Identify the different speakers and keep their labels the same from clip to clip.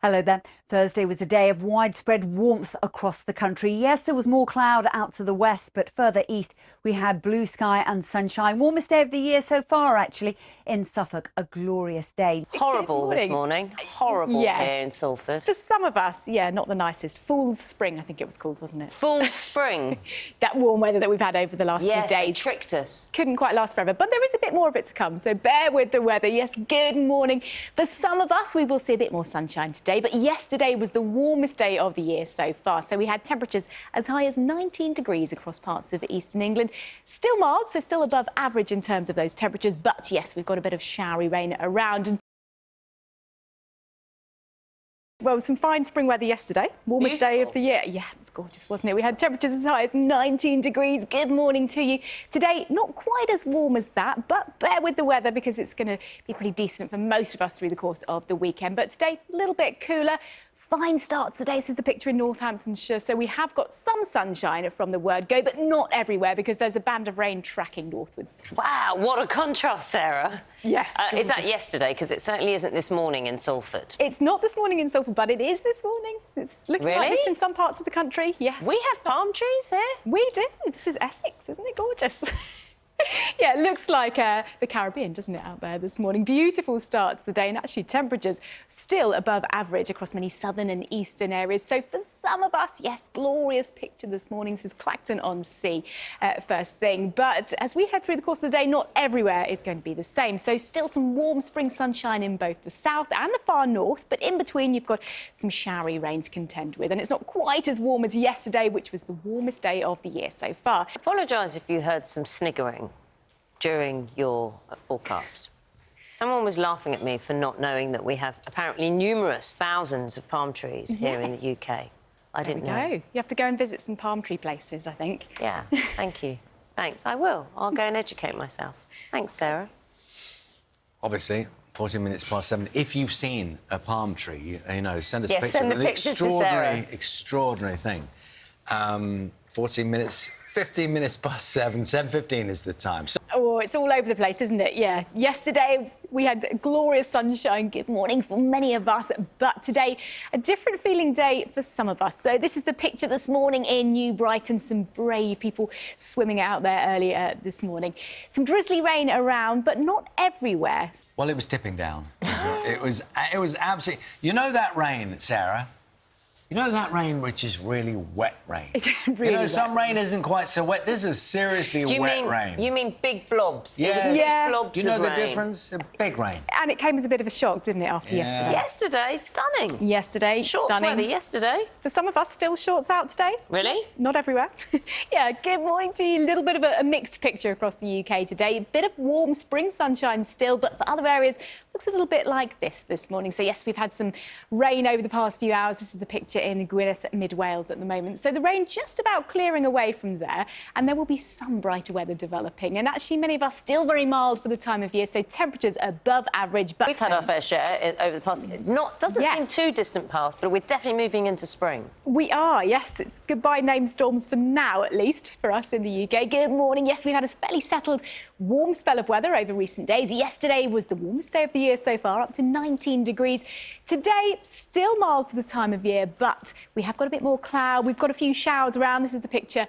Speaker 1: Hello there. Thursday was a day of widespread warmth across the country. Yes, there was more cloud out to the west, but further east we had blue sky and sunshine. Warmest day of the year so far, actually, in Suffolk. A glorious day.
Speaker 2: Horrible this morning. Horrible here in Salford.
Speaker 3: For some of us, not the nicest. Fool's Spring, I think it was called, wasn't it?
Speaker 2: Fool's Spring.
Speaker 3: That warm weather that we've had over the last few days.
Speaker 2: They tricked us.
Speaker 3: Couldn't quite last forever, but there is a bit more of it to come, so bear with the weather. Yes, good morning. For some of us, we will see a bit more sunshine today, but yesterday was the warmest day of the year so far. So we had temperatures as high as 19 degrees across parts of eastern England. Still mild, so still above average in terms of those temperatures, but yes, we've got a bit of showery rain around. Well, some fine spring weather yesterday. Warmest day of the year. Yeah, it was gorgeous, wasn't it? We had temperatures as high as 19 degrees. Good morning to you. Today, not quite as warm as that, but bear with the weather because it's going to be pretty decent for most of us through the course of the weekend. But today, a little bit cooler. Fine start to the day. This is the picture in Northamptonshire. So we have got some sunshine from the word go, but not everywhere because there's a band of rain tracking northwards.
Speaker 2: Wow, what a contrast, Sarah.
Speaker 3: Yes.
Speaker 2: Is that yesterday? Because it certainly isn't this morning in Salford.
Speaker 3: It's not this morning in Salford, but it is this morning. It's looking like this in some parts of the country, yes.
Speaker 2: We have palm trees here?
Speaker 3: We do. This is Essex, isn't it gorgeous? Yeah, it looks like the Caribbean, doesn't it, out there this morning? Beautiful start to the day, and actually temperatures still above average across many southern and eastern areas. So for some of us, yes, glorious picture this morning. This is Clacton-on-Sea first thing. But as we head through the course of the day, not everywhere is going to be the same. So still some warm spring sunshine in both the south and the far north. But in between, you've got some showery rain to contend with. And it's not quite as warm as yesterday, which was the warmest day of the year so far.
Speaker 2: I apologise if you heard some sniggering during your forecast. Someone was laughing at me for not knowing that we have apparently numerous thousands of palm trees here in the UK. I didn't know.
Speaker 3: You have to go and visit some palm tree places, I think.
Speaker 2: Yeah, thank you. Thanks, I will. I'll go and educate myself. Thanks, Sarah.
Speaker 4: Obviously, 14 minutes past 7. If you've seen a palm tree, you know, send us a picture.
Speaker 2: Send the
Speaker 4: an
Speaker 2: pictures to Sarah.
Speaker 4: Extraordinary thing. 14 minutes, 15 minutes past 7, 7:15 is the time. So
Speaker 3: oh, it's all over the place, isn't it? Yeah. Yesterday, we had glorious sunshine. Good morning for many of us. But today, a different feeling day for some of us. So this is the picture this morning in New Brighton. Some brave people swimming out there earlier this morning. Some drizzly rain around, but not everywhere.
Speaker 4: well, it was tipping down. It was absolutely... You know that rain, Sarah? You know that rain which is really wet rain?
Speaker 3: Really
Speaker 4: you know,
Speaker 3: wet
Speaker 4: some rain isn't quite so wet. This is seriously wet rain.
Speaker 2: You mean big blobs?
Speaker 4: Yes.
Speaker 2: It was big blobs
Speaker 4: Do you know
Speaker 2: of
Speaker 4: the
Speaker 2: rain.
Speaker 4: difference? A big rain.
Speaker 3: And it came as a bit of a shock, didn't it, after yesterday?
Speaker 2: Yesterday, stunning.
Speaker 3: Yesterday,
Speaker 2: Shorts
Speaker 3: stunning.
Speaker 2: weather yesterday.
Speaker 3: For some of us, still shorts out today.
Speaker 2: Really?
Speaker 3: Not everywhere. Yeah, good morning to you. A little bit of a mixed picture across the UK today. A bit of warm spring sunshine still, but for other areas, looks a little bit like this morning. So, yes, we've had some rain over the past few hours. This is the picture in Gwynedd, mid-Wales at the moment. So the rain just about clearing away from there, and there will be some brighter weather developing. And actually, many of us still very mild for the time of year, so temperatures above average. But
Speaker 2: We've had our fair share over the past... Doesn't seem too distant past, but we're definitely moving into spring.
Speaker 3: We are, yes. It's goodbye name storms for now, at least, for us in the UK. Good morning. Yes, we've had a fairly settled, warm spell of weather over recent days. Yesterday was the warmest day of the year so far, up to 19 degrees. Today, still mild for the time of year, but we have got a bit more cloud. We've got a few showers around. This is the picture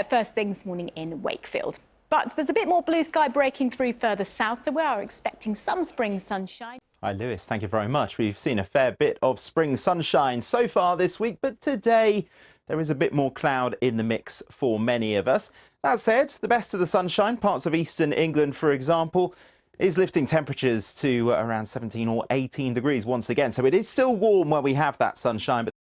Speaker 3: first thing this morning in Wakefield. But there's a bit more blue sky breaking through further south, so we are expecting some spring sunshine.
Speaker 5: Hi, Lewis. Thank you very much. We've seen a fair bit of spring sunshine so far this week, but today there is a bit more cloud in the mix for many of us. That said, the best of the sunshine, parts of eastern England, for example, is lifting temperatures to around 17 or 18 degrees once again. So it is still warm where we have that sunshine, but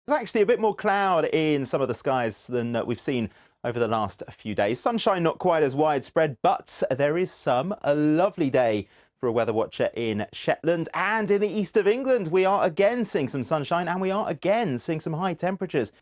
Speaker 5: there's actually a bit more cloud in some of the skies than we've seen over the last few days. Sunshine not quite as widespread, but there is some. A lovely day for a weather watcher in Shetland and in the east of England. We are again seeing some sunshine and we are again seeing some high temperatures.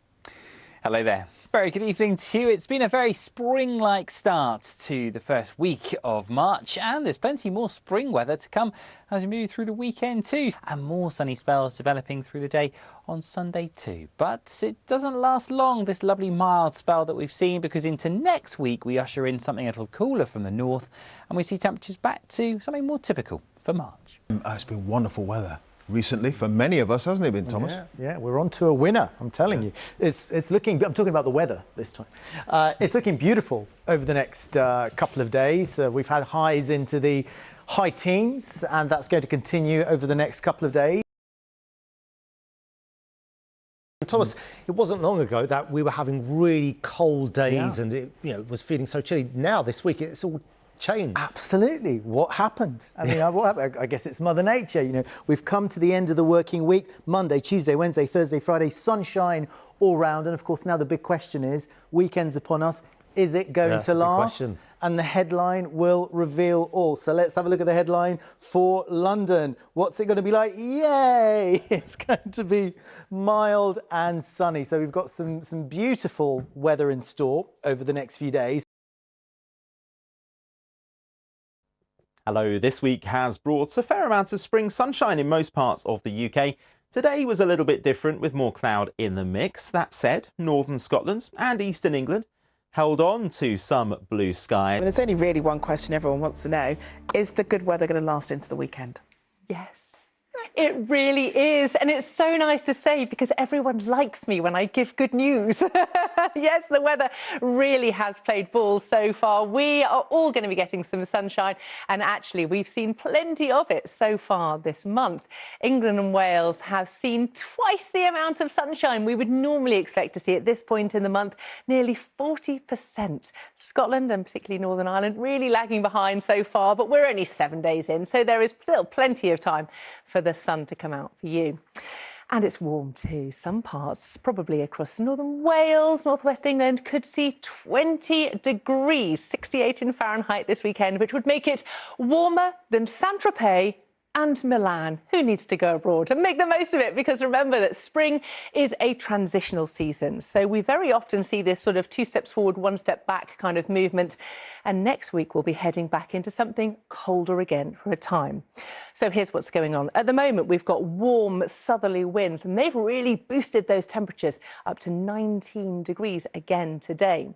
Speaker 6: Hello there. Very good evening to you. It's been a very spring-like start to the first week of March, and there's plenty more spring weather to come as we move through the weekend too. And more sunny spells developing through the day on Sunday too. But it doesn't last long, this lovely mild spell that we've seen, because into next week we usher in something a little cooler from the north, and we see temperatures back to something more typical for March.
Speaker 7: It's been wonderful weather recently for many of us, hasn't it been, Thomas?
Speaker 8: Yeah, we're on to a winner, I'm telling you. It's looking, I'm talking about the weather this time. It's looking beautiful over the next couple of days. We've had highs into the high teens, and that's going to continue over the next couple of days.
Speaker 9: Thomas, it wasn't long ago that we were having really cold days and it was feeling so chilly. Now, this week, it's all changed.
Speaker 8: Absolutely. What happened? I mean, what happened? I guess it's Mother Nature. We've come to the end of the working week. Monday, Tuesday, Wednesday, Thursday, Friday, sunshine all round. And of course, now the big question is, weekend's upon us. Is it going to last? And the headline will reveal all. So let's have a look at the headline for London. What's it going to be like? Yay! It's going to be mild and sunny. So we've got some beautiful weather in store over the next few days.
Speaker 5: Hello, this week has brought a fair amount of spring sunshine in most parts of the UK. Today was a little bit different with more cloud in the mix. That said, northern Scotland and eastern England held on to some blue skies.
Speaker 10: There's only really one question everyone wants to know. Is the good weather going to last into the weekend?
Speaker 3: Yes. It really is, and it's so nice to say because everyone likes me when I give good news. Yes, the weather really has played ball so far. We are all going to be getting some sunshine, and actually we've seen plenty of it so far this month. England and Wales have seen twice the amount of sunshine we would normally expect to see at this point in the month, nearly 40%. Scotland and particularly Northern Ireland really lagging behind so far, but we're only 7 days in, so there is still plenty of time for the sun to come out for you. And it's warm too. Some parts, probably across northern Wales, northwest England, could see 20 degrees, 68 in Fahrenheit this weekend, which would make it warmer than Saint-Tropez and Milan. Who needs to go abroad? And make the most of it, because remember that spring is a transitional season. So we very often see this sort of 2 steps forward, 1 step back kind of movement. And next week we'll be heading back into something colder again for a time. So here's what's going on. At the moment, we've got warm southerly winds, and they've really boosted those temperatures up to 19 degrees again today.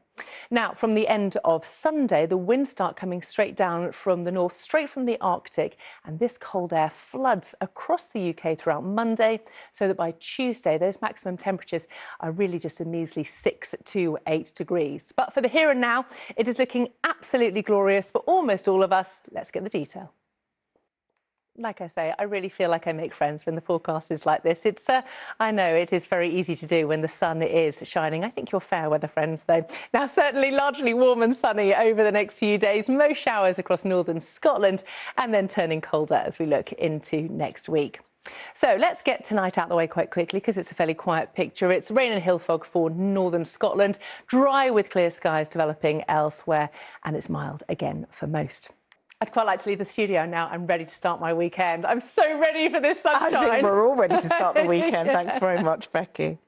Speaker 3: Now, from the end of Sunday, the winds start coming straight down from the north, straight from the Arctic, and this cold air floods across the UK throughout Monday, so that by Tuesday, those maximum temperatures are really just a measly 6 to 8 degrees. But for the here and now, it is looking absolutely glorious for almost all of us. Let's get the detail. Like I say, I really feel like I make friends when the forecast is like this. I know it is very easy to do when the sun is shining. I think you're fair weather friends, though. Now, certainly largely warm and sunny over the next few days. Most showers across northern Scotland, and then turning colder as we look into next week. So let's get tonight out the way quite quickly, because it's a fairly quiet picture. It's rain and hill fog for northern Scotland, dry with clear skies developing elsewhere, and it's mild again for most. I'd quite like to leave the studio now. I'm ready to start my weekend. I'm so ready for this sunshine.
Speaker 10: I think we're all ready to start the weekend. Thanks very much, Becky.